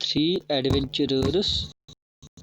3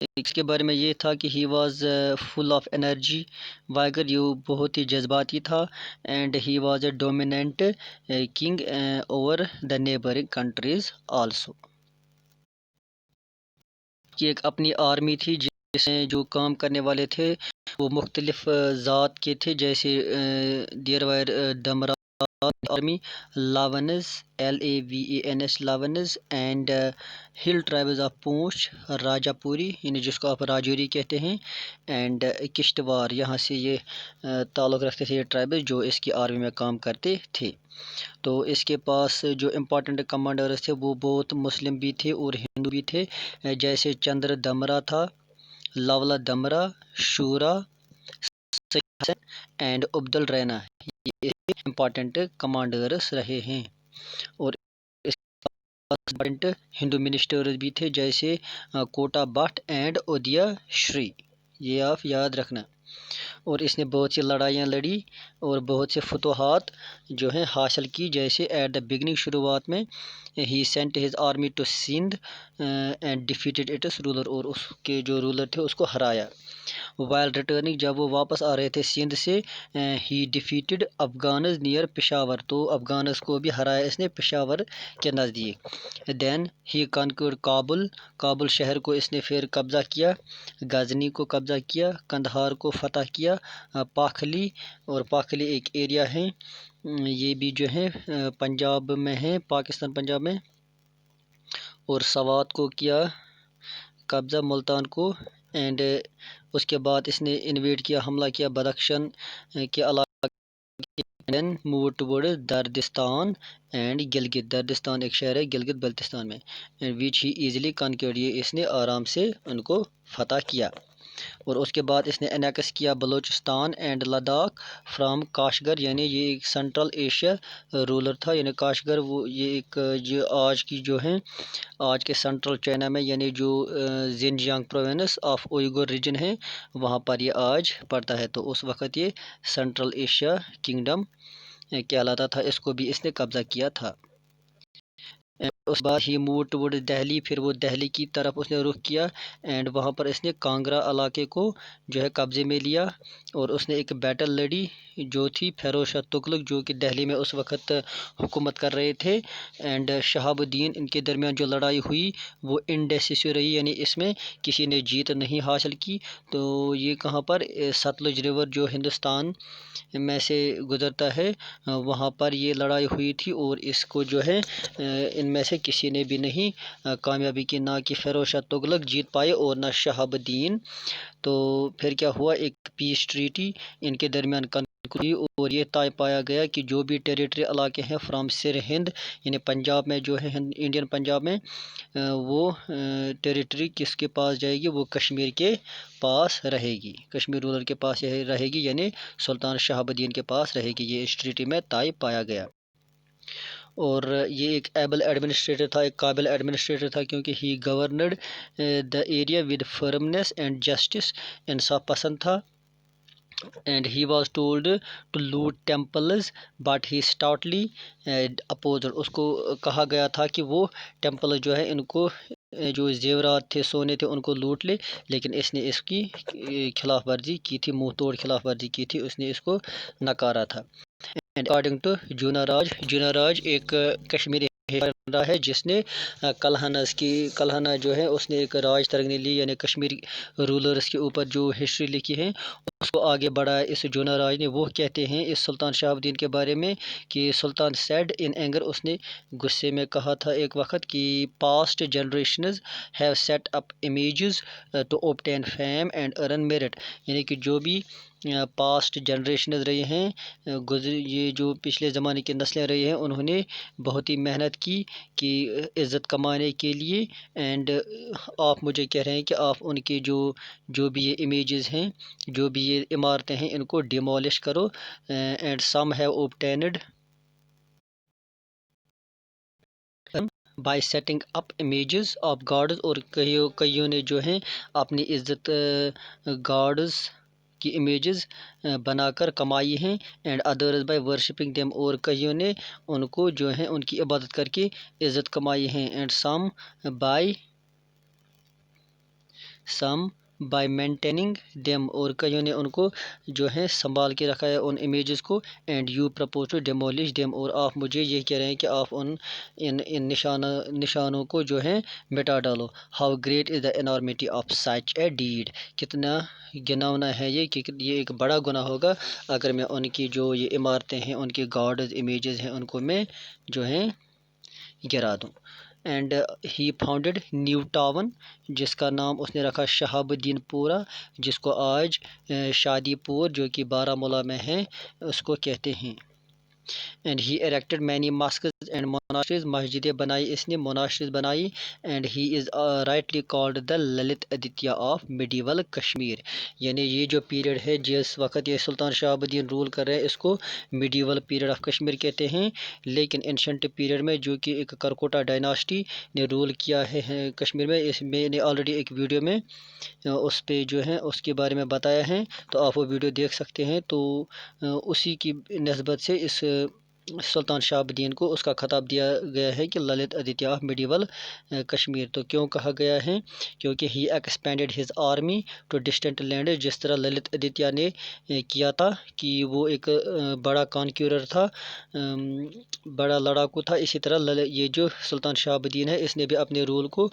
اس کے بارے میں یہ تھا کہ he was full of energy vigour, یہ بہت ہی جذباتی تھا. And he was a dominant king over the neighbouring countries also. یہ ایک اپنی آرمی تھی جس میں جو کام کرنے والے تھے وہ مختلف ذات کے تھے، جیسے دیر وائر دمرا آرمی، لاونز LAVANS لاونز، اینڈ ہل ٹرائبز آف پونچھ، راجا پوری یعنی جس کو آپ راجوری کہتے ہیں، اینڈ کشتوار، یہاں سے یہ تعلق رکھتے تھے یہ ٹرائبز جو اس کی آرمی میں کام کرتے تھے. تو اس کے پاس جو امپورٹنٹ کمانڈرز تھے وہ بہت مسلم بھی تھے اور ہندو بھی تھے، جیسے چندر دمرا تھا، لاولا دمرا، شورا، حسن اینڈ عبد الرینا، یہ امپورٹنٹ کمانڈرز رہے ہیں. اور اس کے پاس امپورٹنٹ ہندو منسٹرز بھی تھے، جیسے کوٹا بٹ اینڈ ادیا شری، یہ آپ یاد رکھنا. اور اس نے بہت سی لڑائیاں لڑی اور بہت سے فتوحات جو ہیں حاصل کی، جیسے ایٹ دا بگننگ، شروعات میں ہی sent his army to Sindh and defeated its ruler, اور اس کے جو رولر تھے اس کو ہرایا. وائل ریٹرننگ، جب وہ واپس آ رہے تھے سندھ سے، ہی ڈیفیٹڈ افغانز نیئر پشاور، تو افغانز کو بھی ہرایا اس نے پشاور کے نزدیک. دین ہی کنکرڈ کابل، کابل شہر کو اس نے پھر قبضہ کیا، غزنی کو قبضہ کیا، کندہار کو فتح کیا، پاکھلی، اور پاکھلی ایک ایریا ہے یہ بھی جو ہے پنجاب میں ہے، پاکستان پنجاب میں. اور سوات کو کیا قبضہ، ملتان کو. اینڈ اس کے بعد اس نے انویڈ کیا، حملہ کیا بدخشن کے علاقے. Then move toward Dardistan and Gilgit, Dardistan ایک شہر ہے گلگت بلتستان میں، وچ ہی ایزیلی کنکرڈ، یہ اس نے آرام سے ان کو فتح کیا. اور اس کے بعد اس نے انیکس کیا بلوچستان اینڈ لداخ فرام کاشگر، یعنی یہ ایک سنٹرل ایشیا رولر تھا، یعنی کاشگر وہ یہ ایک یہ آج کی جو ہیں آج کے سنٹرل چائنا میں، یعنی جو زنجیانگ پروونس آف اوئیغور ریجن ہے وہاں پر یہ آج پڑتا ہے. تو اس وقت یہ سنٹرل ایشیا کنگڈم کہلاتا تھا، اس کو بھی اس نے قبضہ کیا تھا. اس بعد ہی موو ٹورڈ دہلی، پھر وہ دہلی کی طرف اس نے رخ کیا، اینڈ وہاں پر اس نے کانگڑا علاقے کو جو ہے قبضے میں لیا. اور اس نے ایک بیٹل لڑی جو تھی فیروز شاہ تغلق، جو کہ دہلی میں اس وقت حکومت کر رہے تھے، اینڈ شہاب الدین، ان کے درمیان جو لڑائی ہوئی وہ انڈیسیسو رہی، یعنی اس میں کسی نے جیت نہیں حاصل کی. تو یہ کہاں پر ستلج ریور جو ہندوستان میں سے گزرتا ہے وہاں پر یہ لڑائی ہوئی تھی، اور اس کو جو ہے ان میں سے کسی نے بھی نہیں کامیابی کی، نہ کہ فیروز شاہ تغلق جیت پائے اور نہ شہاب الدین. تو پھر کیا ہوا، ایک پیس ٹریٹی ان کے درمیان ہوئی، اور یہ طے پایا گیا کہ جو بھی ٹیریٹری علاقے ہیں فرام سر ہند، یعنی پنجاب میں جو ہے انڈین پنجاب میں، وہ ٹیریٹری کس کے پاس جائے گی، وہ کشمیر کے پاس رہے گی، کشمیر رولر کے پاس رہے گی، یعنی سلطان شہاب الدین کے پاس رہے گی. یہ اس ٹریٹی میں طے پایا گیا. اور یہ ایک ایبل ایڈمنسٹریٹر تھا، ایک قابل ایڈمنسٹریٹر تھا، کیونکہ he governed the area with firmness and justice, انصاف پسند تھا. And he was told to loot temples but he stoutly opposed, اس کو کہا گیا تھا کہ وہ ٹیمپل جو ہے ان کو جو زیورات تھے سونے تھے ان کو لوٹ لے، لیکن اس نے اس کی خلاف ورزی کی تھی، منہ توڑ خلاف ورزی کی تھی، اس نے اس کو نکارا تھا. اکارڈنگ ٹو جوناراج، جوناراج ایک کشمیری ہے جس نے کلہنہ جو ہے اس نے ایک راج ترگنی لی، یعنی کشمیری رولرز کے اوپر جو ہسٹری لکھی ہے اس کو آگے بڑھایا اس جوناراج نے. وہ کہتے ہیں اس سلطان شہاب الدین کے بارے میں کہ سلطان سیڈ ان اینگر، اس نے غصے میں کہا تھا ایک وقت کہ past generations have set up images to obtain fame and earn merit, یعنی کہ جو بھی پاسٹ جنریشنز رہے ہیں یہ جو پچھلے زمانے کی نسلیں رہی ہیں انہوں نے بہت ہی محنت کی کہ عزت کمانے کے لیے. اینڈ آپ مجھے کہہ رہے ہیں کہ آپ ان کے جو بھی یہ امیجز ہیں، جو بھی یہ عمارتیں ہیں، ان کو ڈیمولش کرو. And some have obtained by setting up images of gods, اور کئیوں نے جو ہیں اپنی عزت گاڈز کی امیجز بنا کر کمائی ہیں. And others by worshipping them, اور کئیوں نے ان کو جو ہیں ان کی عبادت کر کے عزت کمائی ہیں. And some by some by maintaining them, اور کئیوں نے ان کو جو ہے سنبھال کے رکھا ہے ان امیجز کو. And you propose to demolish them, اور آپ مجھے یہ کہہ رہے ہیں کہ آپ ان نشانوں کو جو ہے مٹا ڈالو. how great is the enormity of such a deed, کتنا گناونا ہے یہ کہ یہ ایک بڑا گناہ ہوگا اگر میں ان کی جو یہ عمارتیں ہیں ان کی گاڈز امیجز ہیں ان کو میں جو ہے گرا دوں. And he founded new town, جس کا نام اس نے رکھا شہاب الدین پورہ، جس کو آج شادی پور جو کہ بارہ مولہ میں ہے اس کو کہتے ہیں. And he erected many mosques and monasteries، مسجدیں بنائی اس نے، monasters بنائی. And he is rightly called the Lalit Aditya of medieval Kashmir, یعنی یہ جو پیریڈ ہے جس وقت یہ سلطان شہاب الدین رول کر رہے ہیں اس کو میڈیول پیریڈ آف کشمیر کہتے ہیں. لیکن انشنٹ پیریڈ میں جو کہ ایک کرکوٹا ڈائناسٹی نے رول کیا ہے کشمیر میں، اس میں نے آلریڈی ایک ویڈیو میں اس پہ جو ہے اس کے بارے میں بتایا ہے، تو آپ وہ ویڈیو دیکھ سکتے ہیں. تو اسی کی نسبت سے اس سلطان شہاب الدین کو اس کا خطاب دیا گیا ہے کہ Lalitaditya of medieval Kashmir. تو کیوں کہا گیا ہے؟ کیونکہ he expanded his army to distant land, جس طرح للت آدتیہ نے کیا تھا کہ وہ ایک بڑا کانکیورر تھا، بڑا لڑاکو تھا، اسی طرح یہ جو سلطان شہاب الدین ہے اس نے بھی اپنے رول کو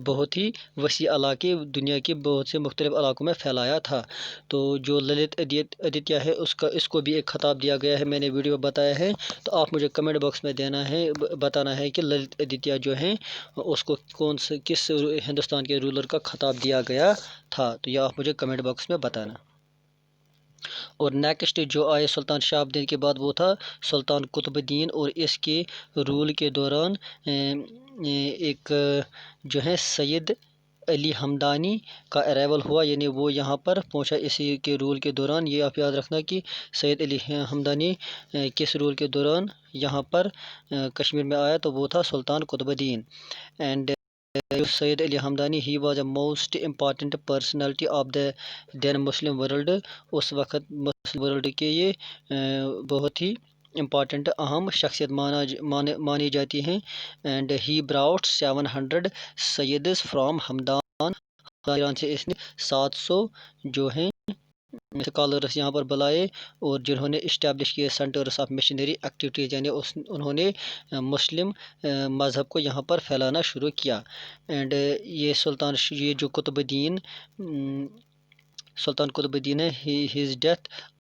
بہت ہی وسیع علاقے دنیا کے بہت سے مختلف علاقوں میں پھیلایا تھا. تو جو للت آدتیہ ہے اس کو بھی ایک خطاب دیا گیا ہے، میں نے ویڈیو میں بتایا ہے. تو آپ مجھے کمنٹ باکس میں بتانا ہے کہ للت آدتیہ جو ہیں اس کو کس ہندوستان کے رولر کا خطاب دیا گیا تھا، تو یہ آپ مجھے کمنٹ باکس میں بتانا. اور نیکسٹ جو آئے سلطان شہاب الدین کے بعد وہ تھا سلطان قطب الدین، اور اس کے رول کے دوران ایک جو ہے سید علی ہمدانی کا ارائیول ہوا، یعنی وہ یہاں پر پہنچا اسی کے رول کے دوران. یہ آپ یاد رکھنا کہ سید علی ہمدانی کس رول کے دوران یہاں پر کشمیر میں آیا، تو وہ تھا Sultan Qutbuddin. And Syed Ali Hamadani he was a most important personality of the then Muslim world, اس وقت مسلم ورلڈ کے یہ بہت ہی امپارٹنٹ اہم شخصیت مانی جاتی ہیں. And he brought 700 Syeds from Hamadan, Iran سے اس نے 700 جو ہیں اسکالرس یہاں پر بلائے، اور جنہوں نے اسٹیبلش کیے سینٹرس آف مشنری ایکٹیویٹیز، یعنی انہوں نے مسلم مذہب کو یہاں پر پھیلانا شروع کیا. اینڈ یہ جو سلطان قطب الدین ہے، ہز ڈیتھ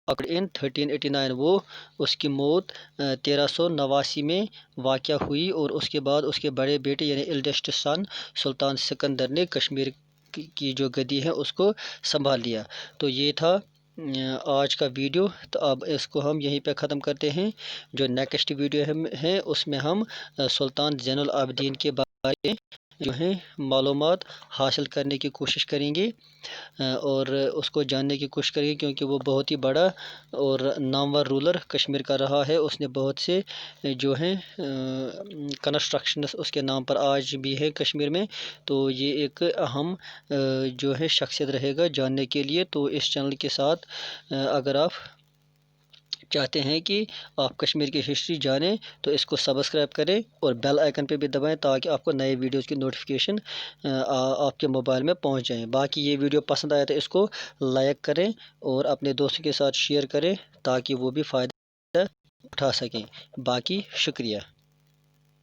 اکرڈ ان 1389، وہ اس کی موت 1389 میں واقع ہوئی، اور اس کے بعد اس کے بڑے بیٹے یعنی ایلڈسٹ سن سلطان سکندر نے کشمیر کی جو گدی ہے اس کو سنبھال لیا. تو یہ تھا آج کا ویڈیو. تو اب اس کو ہم یہیں پہ ختم کرتے ہیں. جو نیکسٹ ویڈیو ہے اس میں ہم سلطان زین العابدین کے بارے میں جو ہیں معلومات حاصل کرنے کی کوشش کریں گے اور اس کو جاننے کی کوشش کریں گے، کیونکہ وہ بہت ہی بڑا اور نامور رولر کشمیر کا رہا ہے. اس نے بہت سے جو ہیں کنسٹرکشنز اس کے نام پر آج بھی ہے کشمیر میں. تو یہ ایک اہم جو ہے شخصیت رہے گا جاننے کے لیے. تو اس چینل کے ساتھ اگر آپ چاہتے ہیں کہ آپ کشمیر کی ہسٹری جانیں تو اس کو سبسکرائب کریں اور بیل آئیکن پہ بھی دبائیں تاکہ آپ کو نئے ویڈیوز کی نوٹیفیکیشن آپ کے موبائل میں پہنچ جائیں. باقی یہ ویڈیو پسند آیا تو اس کو لائک کریں اور اپنے دوستوں کے ساتھ شیئر کریں تاکہ وہ بھی فائدہ اٹھا سکیں. باقی شکریہ.